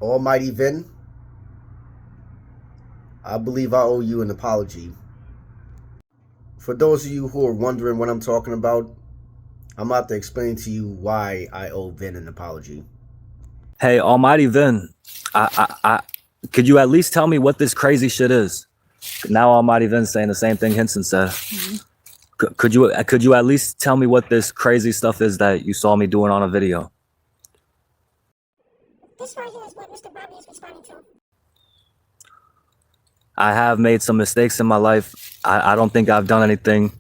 Almighty Vin, I believe I owe you an apology. For those of you who are wondering what I'm talking about, I'm about to explain to you why I owe Vin an apology. Hey, Almighty Vin, could you at least tell me what this crazy shit is? Now Almighty Vin's saying the same thing Henson said. Could you at least tell me what this crazy stuff is that you saw me doing on a video? This right here is what Mr. Bobby is responding to. I have made some mistakes in my life. I don't think I've done anything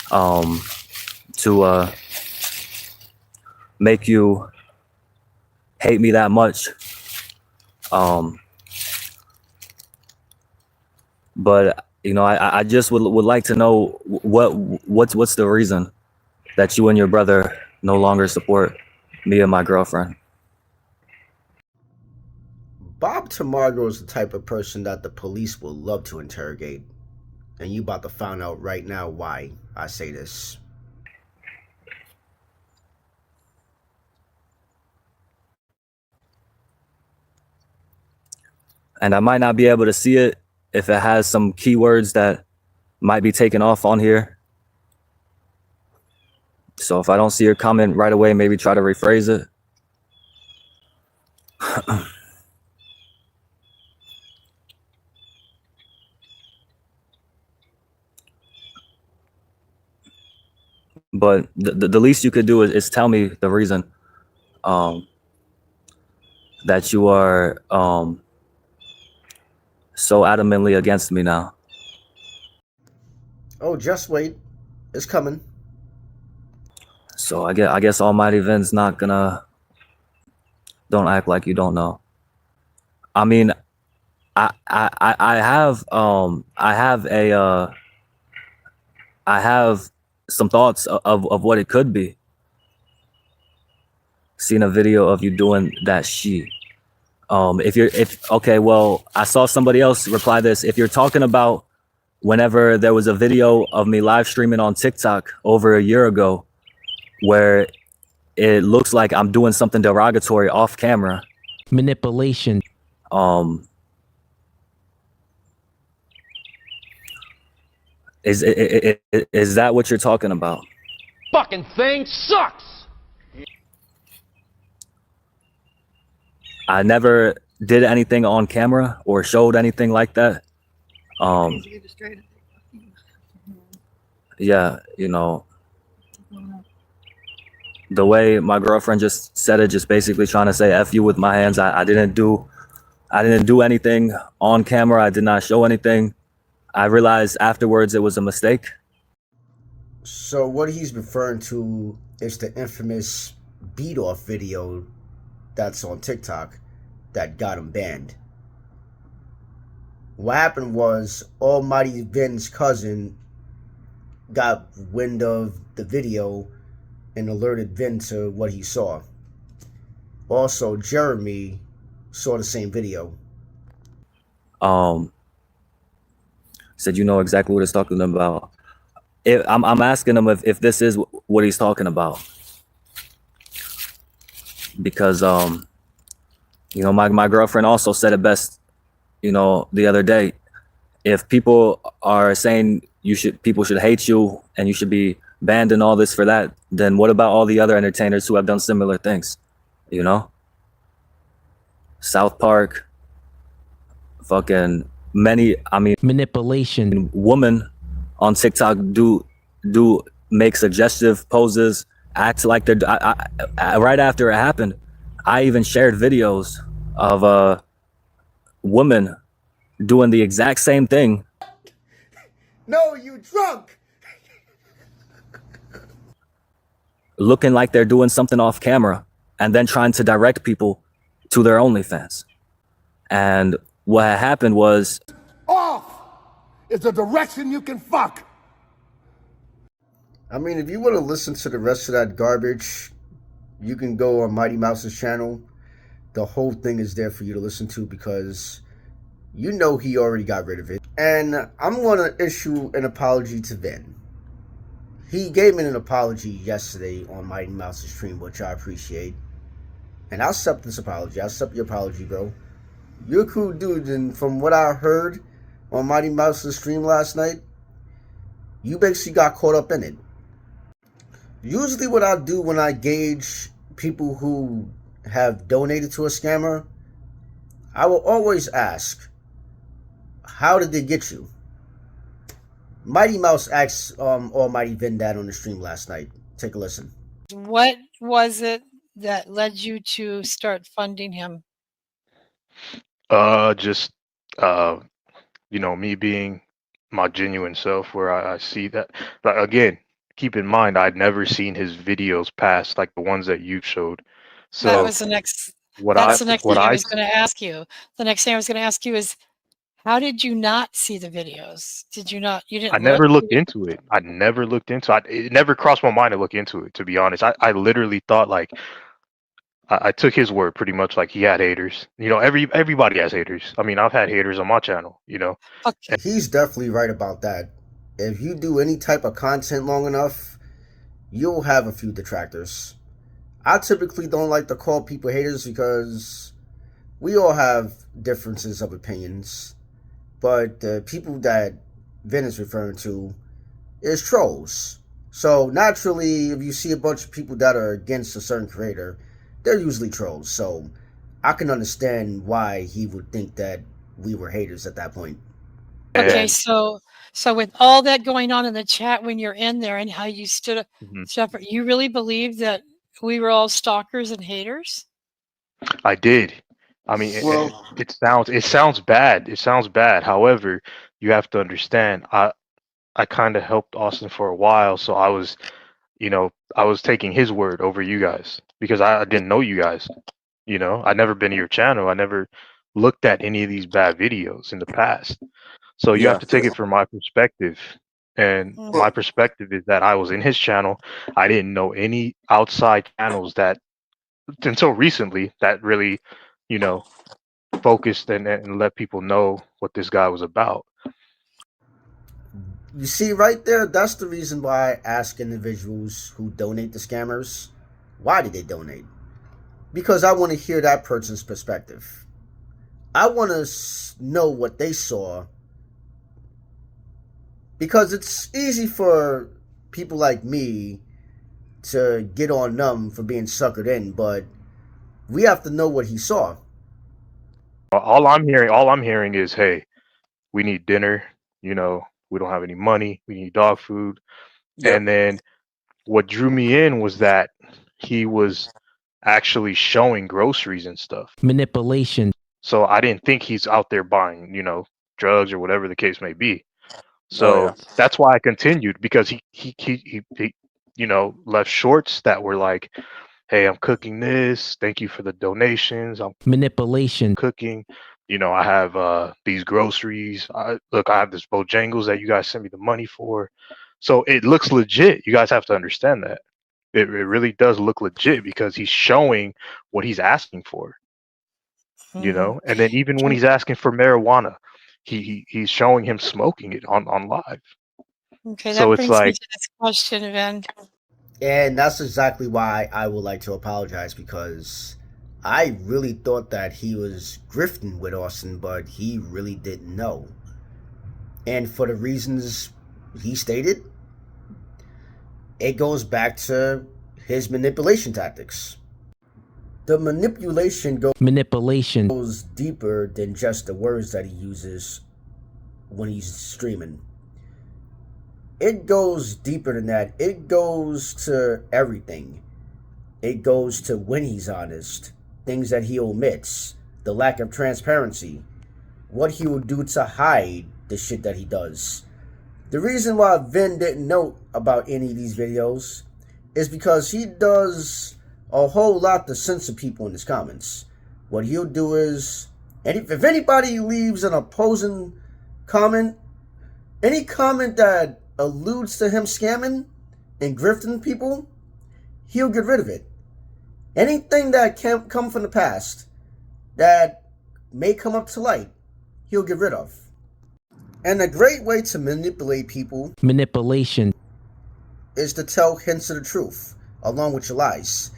to make you hate me that much. But you know, I just would like to know what's the reason that you and your brother no longer support me and my girlfriend. Bob Tamargo is the type of person that the police will love to interrogate. And you about to find out right now why I say this. And I might not be able to see it if it has some keywords that might be taken off on here. So if I don't see your comment right away, maybe try to rephrase it. But the least you could do is tell me the reason that you are so adamantly against me now. Oh, just wait. It's coming. So I guess Almighty Vin's not gonna... Don't act like you don't know. I mean, I have some thoughts of what it could be. Seen a video of you doing that shit. Okay, well, I saw somebody else reply this. If you're talking about whenever there was a video of me live streaming on TikTok over a year ago, where it looks like I'm doing something derogatory off camera. Manipulation. Is that what you're talking about? Fucking thing sucks. I never did anything on camera or showed anything like that. Yeah, you know, the way my girlfriend just said it, just basically trying to say F you with my hands. I didn't do anything on camera. I did not show anything. I realized afterwards it was a mistake. So what he's referring to is the infamous beat off video that's on TikTok that got him banned. What happened was Almighty Vin's cousin got wind of the video and alerted Vin to what he saw. Also, Jeremy saw the same video. Said you know exactly what he's talking about. I'm asking him if this is what he's talking about, because you know, my girlfriend also said it best, you know, the other day. If people are saying people should hate you and you should be banned and all this for that, then what about all the other entertainers who have done similar things? You know, South Park, fucking many. I mean, manipulation. Women on TikTok do make suggestive poses, act like they're right after it happened. I even shared videos of women doing the exact same thing. No, you drunk. Looking like they're doing something off camera and then trying to direct people to their OnlyFans. And what had happened was... Off is a direction you can fuck. I mean, if you want to listen to the rest of that garbage, you can go on Mighty Mouse's channel. The whole thing is there for you to listen to because you know he already got rid of it. And I'm going to issue an apology to Vin. He gave me an apology yesterday on Mighty Mouse's stream, which I appreciate. And I'll accept this apology. I'll accept your apology, bro. You're a cool dude, and from what I heard on Mighty Mouse's stream last night, you basically got caught up in it. Usually what I do when I gauge people who have donated to a scammer, I will always ask, how did they get you? Mighty Mouse asked Almighty Vendad on the stream last night. Take a listen. What was it that led you to start funding him? Just me being my genuine self, where I see that. But again, keep in mind, I'd never seen his videos past like the ones that you showed. That So was the next. what That's I the next what thing I I was going to ask you. The next thing I was going to ask you is, how did you not see the videos? Did you not? You I didn't look? never looked into it. I never looked into it. It never crossed my mind to look into it, to be honest. I literally thought like I took his word pretty much, like he had haters. Everybody has haters. I mean, I've had haters on my channel, Okay. He's definitely right about that. If you do any type of content long enough, you'll have a few detractors. I typically don't like to call people haters because we all have differences of opinions. But the people that Vin is referring to is trolls. So naturally, if you see a bunch of people that are against a certain creator, they're usually trolls. So I can understand why he would think that we were haters at that point. Okay. And So with all that going on in the chat when you're in there and how you stood up, mhm, Shepard, you really believe that we were all stalkers and haters? I did. I mean, Well, it sounds bad. It sounds bad. However, you have to understand, I kind of helped Austin for a while, so I was taking his word over you guys because I didn't know you guys. I'd never been to your channel. I never looked at any of these bad videos in the past. So you have yeah. to take it from my perspective. And Mhm. my perspective is that I was in his channel. I didn't know any outside channels that until recently that really, focused and let people know what this guy was about. You see right there, that's the reason why I ask individuals who donate to scammers, why did they donate? Because I want to hear that person's perspective. I want to know what they saw. Because it's easy for people like me to get on them for being suckered in, but we have to know what he saw. All I'm hearing is, hey, we need dinner, we don't have any money, we need dog food. Yep. And then what drew me in was that he was actually showing groceries and stuff. manipulation, So I didn't think he's out there buying, drugs or whatever the case may be. So Oh, yeah. that's why I continued, because he left shorts that were like, hey, I'm cooking this. Thank you for the donations. I'm manipulation, cooking. I have these groceries. I have this Bojangles that you guys sent me the money for. So it looks legit. You guys have to understand that. It really does look legit because he's showing what he's asking for, Mhm. and then even when he's asking for marijuana, he's showing him smoking it on live. Okay, So that it's brings me like, to this question, Van. And that's exactly why I would like to apologize, because I really thought that he was grifting with Austin, but he really didn't know. And for the reasons he stated, it goes back to his manipulation tactics. The manipulation manipulation, goes deeper than just the words that he uses when he's streaming. It goes deeper than that. It goes to everything. It goes to when he's honest, things that he omits, the lack of transparency, what he will do to hide the shit that he does. The reason why Vin didn't know about any of these videos is because he does a whole lot to censor people in his comments. What he'll do is, if anybody leaves an opposing comment, any comment that alludes to him scamming and grifting people, he'll get rid of it. Anything that can come from the past that may come up to light, he'll get rid of. And a great way to manipulate people manipulation, is to tell hints of the truth along with your lies.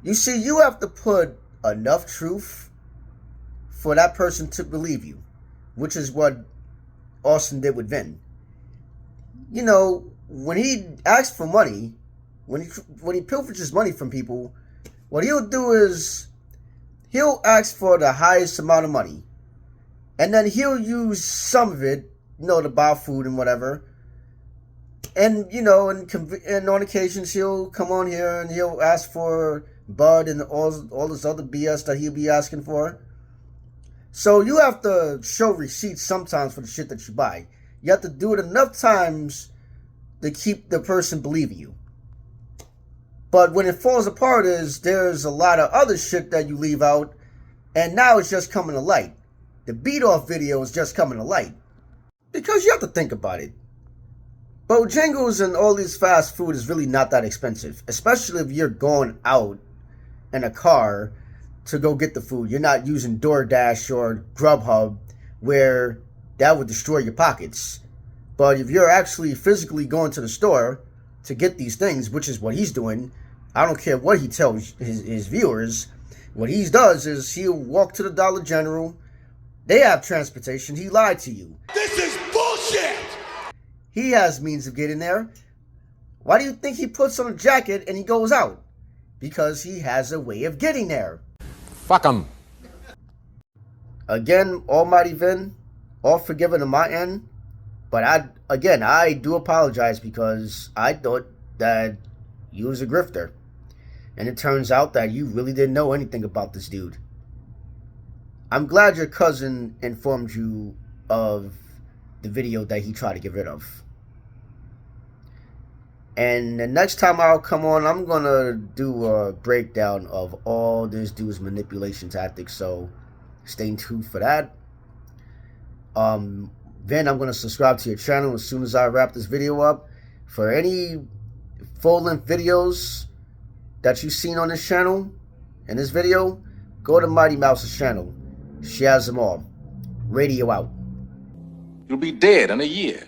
You see, you have to put enough truth for that person to believe you, which is what Austin did with Vin. You know, when he asks for money, when he pilferages money from people, what he'll do is he'll ask for the highest amount of money, and then he'll use some of it, you know, to buy food and whatever. And, you know, and on occasions he'll come on here and he'll ask for bud and all this other BS that he'll be asking for. So you have to show receipts sometimes for the shit that you buy. You have to do it enough times to keep the person believing you. But when it falls apart is there's a lot of other shit that you leave out, and now it's just coming to light. The beat off video is just coming to light. Because you have to think about it. Bojangles and all this fast food is really not that expensive, especially if you're going out in a car to go get the food. You're not using DoorDash or Grubhub, where that would destroy your pockets. But if you're actually physically going to the store to get these things, which is what he's doing, I don't care what he tells his viewers. What he does is he'll walk to the Dollar General. They have transportation. He lied to you. This is bullshit! He has means of getting there. Why do you think he puts on a jacket and he goes out? Because he has a way of getting there. Fuck him. Again, Almighty Vin, all forgiven on my end. But I do apologize because I thought that you was a grifter. And it turns out that you really didn't know anything about this dude. I'm glad your cousin informed you of the video that he tried to get rid of. And the next time I'll come on, I'm going to do a breakdown of all this dude's manipulation tactics. So stay tuned for that. Then I'm going to subscribe to your channel as soon as I wrap this video up. For any full-length videos that you've seen on this channel, in this video, go to Mighty Mouse's channel. She has them all. Radio out. You'll be dead in a year.